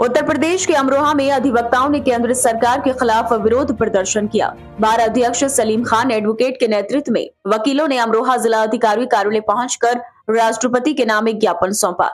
उत्तर प्रदेश के अमरोहा में अधिवक्ताओं ने केंद्र सरकार के खिलाफ विरोध प्रदर्शन किया। बार अध्यक्ष सलीम खान एडवोकेट के नेतृत्व में वकीलों ने अमरोहा जिला अधिकारी कार्यालय पहुंचकर राष्ट्रपति के नाम एक ज्ञापन सौंपा।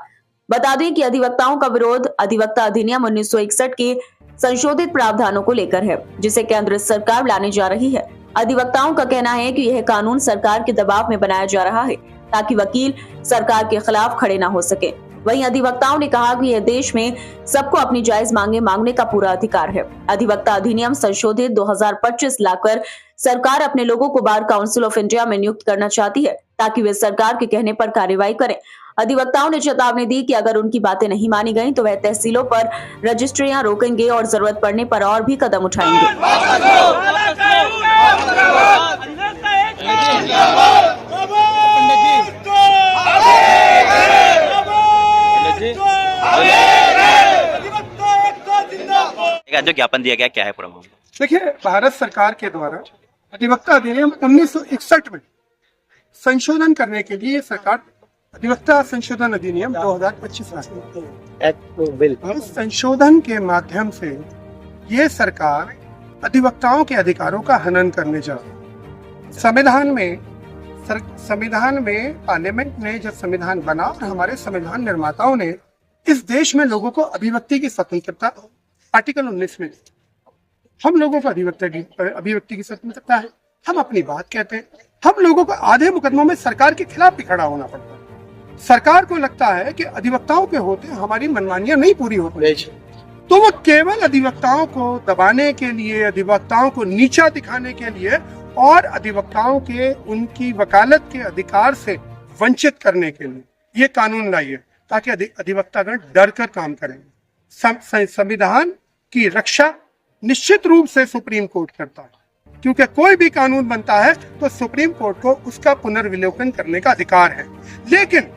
बता दें कि अधिवक्ताओं का विरोध अधिवक्ता अधिनियम 1961 के संशोधित प्रावधानों को लेकर है, जिसे केंद्र सरकार लाने जा रही है। अधिवक्ताओं का कहना है कि यह कानून सरकार के दबाव में बनाया जा रहा है ताकि वकील सरकार के खिलाफ खड़े न हो सके। वहीं अधिवक्ताओं ने कहा कि यह देश में सबको अपनी जायज मांगे मांगने का पूरा अधिकार है। अधिवक्ता अधिनियम संशोधित 2025 लाकर सरकार अपने लोगों को बार काउंसिल ऑफ इंडिया में नियुक्त करना चाहती है ताकि वे सरकार के कहने पर कार्रवाई करें। अधिवक्ताओं ने चेतावनी दी कि अगर उनकी बातें नहीं मानी गई तो वह तहसीलों पर रजिस्ट्रियां रोकेंगे और जरूरत पड़ने पर और भी कदम उठाएंगे। जो ज्ञापन दिया गया क्या है पूरा मामला? देखिए, भारत सरकार के द्वारा अधिवक्ता अधिनियम 1961 में संशोधन करने के लिए सरकार अधिवक्ता संशोधन अधिनियम 2025 लाती है। इस संशोधन के माध्यम से ये सरकार अधिवक्ताओं के अधिकारों का हनन करने जा रही है। संविधान में पार्लियामेंट ने जब संविधान बना और हमारे संविधान निर्माताओं ने इस देश में लोगों को अभिव्यक्ति की स्वतंत्रता आर्टिकल 19 में हम लोगों को अभिव्यक्ति की स्वतंत्रता है। हम अपनी बात कहते हैं। हम लोगों को आधे मुकदमों में सरकार के खिलाफ भी खड़ा होना पड़ता है। सरकार को लगता है कि अधिवक्ताओं के होते हमारी मनमानियां नहीं पूरी होती, तो वो केवल अधिवक्ताओं को दबाने के लिए, अधिवक्ताओं को नीचा दिखाने के लिए और अधिवक्ताओं के उनकी वकालत के अधिकार से वंचित करने के लिए ये कानून लाई है ताकि अधिवक्तागण डर कर काम करें। संविधान की रक्षा निश्चित रूप से सुप्रीम कोर्ट करता है, क्योंकि कोई भी कानून बनता है तो सुप्रीम कोर्ट को उसका पुनर्विलोकन करने का अधिकार है। लेकिन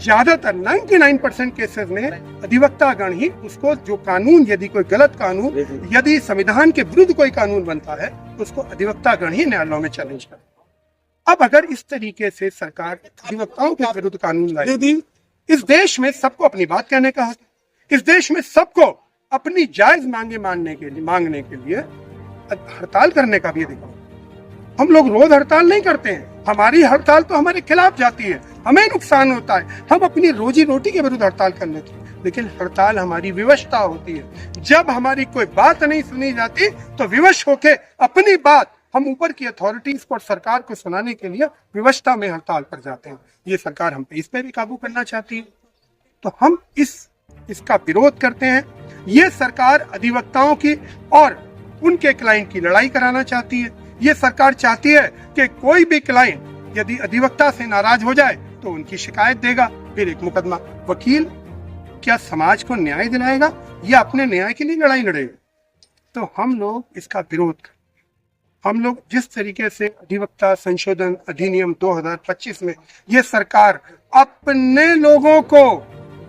ज्यादातर 99% केसेस में अधिवक्तागण ही उसको जो कानून, यदि कोई गलत कानून, यदि संविधान के विरुद्ध कोई कानून बनता है उसको अधिवक्तागण ही न्यायालयों में चैलेंज करते। अब अगर इस तरीके से सरकार अधिवक्ताओं के विरुद्ध कानून लाएगी, इस देश में सबको अपनी बात कहने का हक, इस देश में सबको अपनी जायज मांगे मांगने के लिए हड़ताल करने का भी अधिकार। हम लोग रोज हड़ताल नहीं करते हैं। हमारी हड़ताल तो हमारे खिलाफ जाती है, हमें नुकसान होता है, हम अपनी रोजी रोटी के विरुद्ध हड़ताल कर लेते हैं। लेकिन हड़ताल हमारी विवशता होती है। जब हमारी कोई बात नहीं सुनी जाती तो विवश होके अपनी बात हम ऊपर की अथॉरिटीज को और सरकार को सुनाने के लिए विवशता में हड़ताल पर जाते हैं। ये सरकार हम पे इस पे भी काबू करना चाहती है, तो हम इसका विरोध करते हैं। ये सरकार अधिवक्ताओं की और उनके क्लाइंट की लड़ाई कराना चाहती है। ये सरकार चाहती है कि कोई भी क्लाइंट यदि अधिवक्ता से नाराज हो जाए तो उनकी शिकायत देगा, फिर एक मुकदमा। वकील क्या समाज को न्याय दिलाएगा या अपने न्याय के लिए लड़ाई लड़ेगा? तो हम लोग इसका विरोध करें। हम लोग जिस तरीके से अधिवक्ता संशोधन अधिनियम 2025 में ये सरकार अपने लोगों को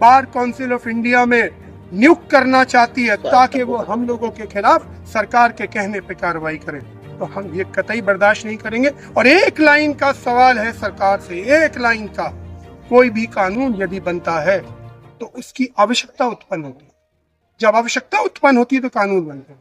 बार काउंसिल ऑफ इंडिया में नियुक्त करना चाहती है ताकि वो हम लोगों के खिलाफ सरकार के कहने पे कार्रवाई करें, तो हम ये कतई बर्दाश्त नहीं करेंगे। और एक लाइन का सवाल है सरकार से, एक लाइन का, कोई भी कानून यदि बनता है तो उसकी आवश्यकता उत्पन्न होती है। जब आवश्यकता उत्पन्न होती है तो कानून बनते हैं।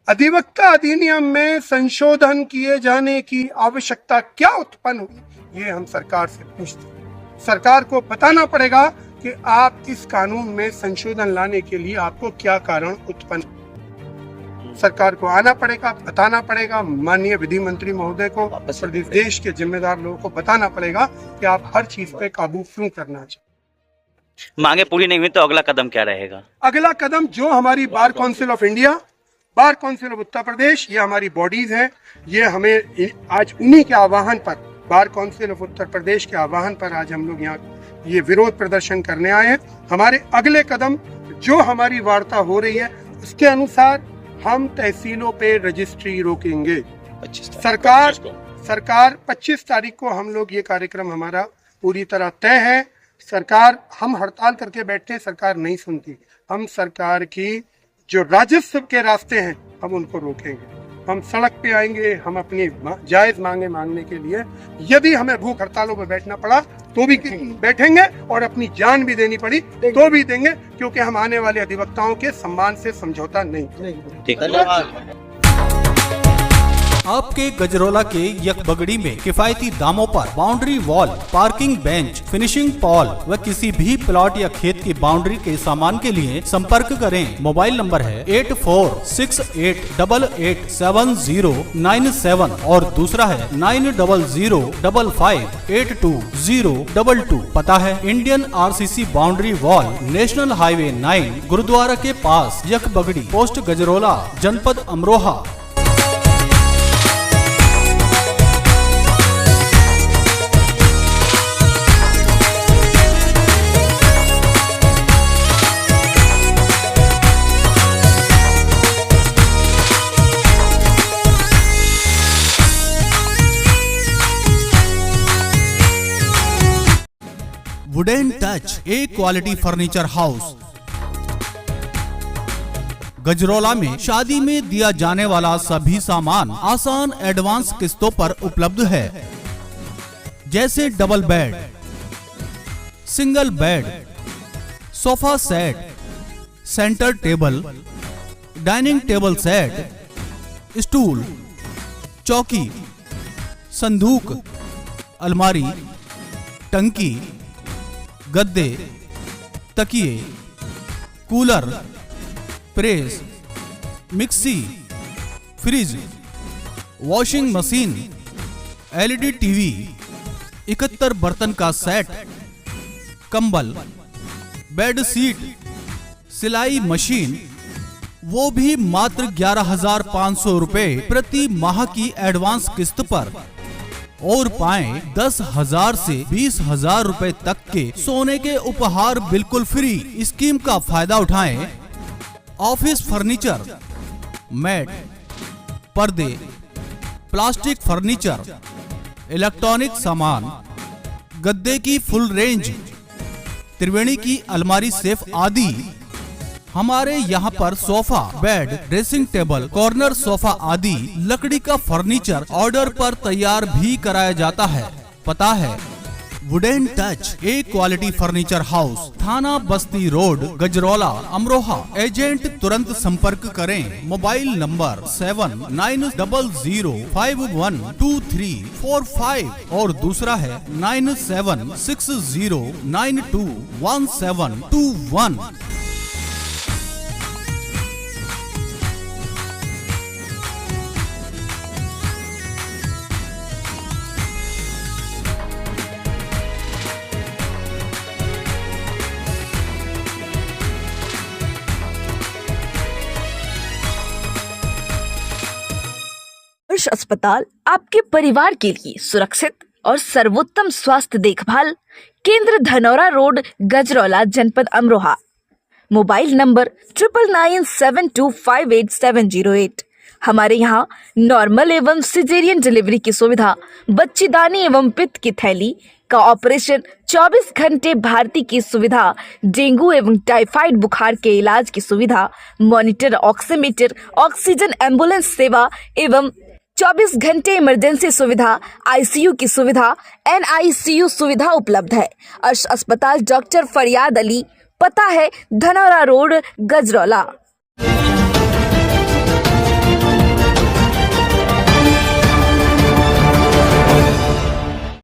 अधिवक्ता अधिनियम में संशोधन किए जाने की आवश्यकता क्या उत्पन्न हुई, ये हम सरकार से पूछते हैं। सरकार को बताना पड़ेगा कि आप इस कानून में संशोधन लाने के लिए आपको क्या कारण उत्पन्न। सरकार को आना पड़ेगा, बताना पड़ेगा। माननीय विधि मंत्री महोदय को, देश के जिम्मेदार लोगों को बताना पड़ेगा कि आप हर चीज पे काबू क्यों करना चाहिए। मांगे पूरी नहीं हुई तो अगला कदम क्या रहेगा? अगला कदम जो हमारी bar council of India, bar council of Uttar Pradesh, ये हमारी बॉडीज हैं। ये हमें आज उन्हीं के आह्वान पर, बार काउंसिल ऑफ उत्तर प्रदेश के आह्वान पर आज हम लोग यहाँ ये विरोध प्रदर्शन करने आए हैं। हमारे अगले कदम जो हमारी वार्ता हो रही है उसके अनुसार हम तहसीलों पे रजिस्ट्री रोकेंगे। सरकार 25 तारीख को हम लोग, ये कार्यक्रम हमारा पूरी तरह तय है। सरकार, हम हड़ताल करके बैठे, सरकार नहीं सुनती। हम सरकार की जो राजस्व के रास्ते हैं हम उनको रोकेंगे। हम सड़क पे आएंगे, हम अपनी जायज मांगे मांगने के लिए। यदि हमें भूख हड़तालों पे बैठना पड़ा तो भी बैठेंगे और अपनी जान भी देनी पड़ी तो भी देंगे, क्योंकि हम आने वाले अधिवक्ताओं के सम्मान से समझौता नहीं। ठीक है। आपके गजरौला के यकबगड़ी में किफायती दामों पर boundary wall, parking bench, finishing Paul व किसी भी प्लॉट या खेत की बाउंड्री के सामान के लिए संपर्क करें। मोबाइल नंबर है 8468887097 और दूसरा है 9005582022। पता है Indian RCC boundary wall, national highway 9, gurdwara के पास, यकबगड़ी, पोस्ट गजरौला, जनपद Amroha. Wooden touch, a quality furniture house. Gajraula में शादी में दिया जाने वाला सभी सामान आसान एडवांस किस्तों पर उपलब्ध है, जैसे double bed, single bed, sofa set, centre table, dining table set, stool, चौकी, संदूक, अलमारी, टंकी, गद्दे, तकिए, cooler, press, mixie, fridge, washing machine, LED TV, 71 बर्तन का सेट, कंबल, बेड शीट, सिलाई मशीन, वो भी मात्र 11,500 रुपए प्रति माह की एडवांस किस्त पर। और पाएं 10,000 से 20,000 रुपए तक के सोने के उपहार बिल्कुल फ्री। स्कीम का फायदा उठाएं। ऑफिस फर्नीचर, मैट, पर्दे, प्लास्टिक फर्नीचर, इलेक्ट्रॉनिक सामान, गद्दे की फुल रेंज, त्रिवेणी की अलमारी सेफ आदि। हमारे यहाँ पर sofa, bed, dressing table, corner sofa आदि लकड़ी का फर्नीचर ऑर्डर पर तैयार भी कराया जाता है। पता है wooden touch, a quality furniture house, थाना बस्ती रोड, गजरौला, अमरोहा। एजेंट तुरंत संपर्क करें। मोबाइल नंबर 7900512345 और दूसरा है 9760921721। आदर्श अस्पताल आपके परिवार के लिए सुरक्षित और सर्वोत्तम स्वास्थ्य देखभाल केंद्र, धनौरा रोड, गजरौला, जनपद अमरोहा। Mobile number 9997258708। हमारे यहाँ नॉर्मल एवं सिजेरियन डिलीवरी की सुविधा, बच्चेदानी एवं पित्त की थैली का ऑपरेशन, 24 घंटे भारती की सुविधा, डेंगू एवं टाइफाइड बुखार के इलाज की सुविधा, मॉनिटर, ऑक्सीमीटर, ऑक्सीजन एम्बुलेंस सेवा एवं 24 घंटे इमरजेंसी सुविधा, ICU की सुविधा, NICU सुविधा उपलब्ध है। अस्पताल डॉक्टर फरियाद अली, पता है धनौरा रोड, गजरौला।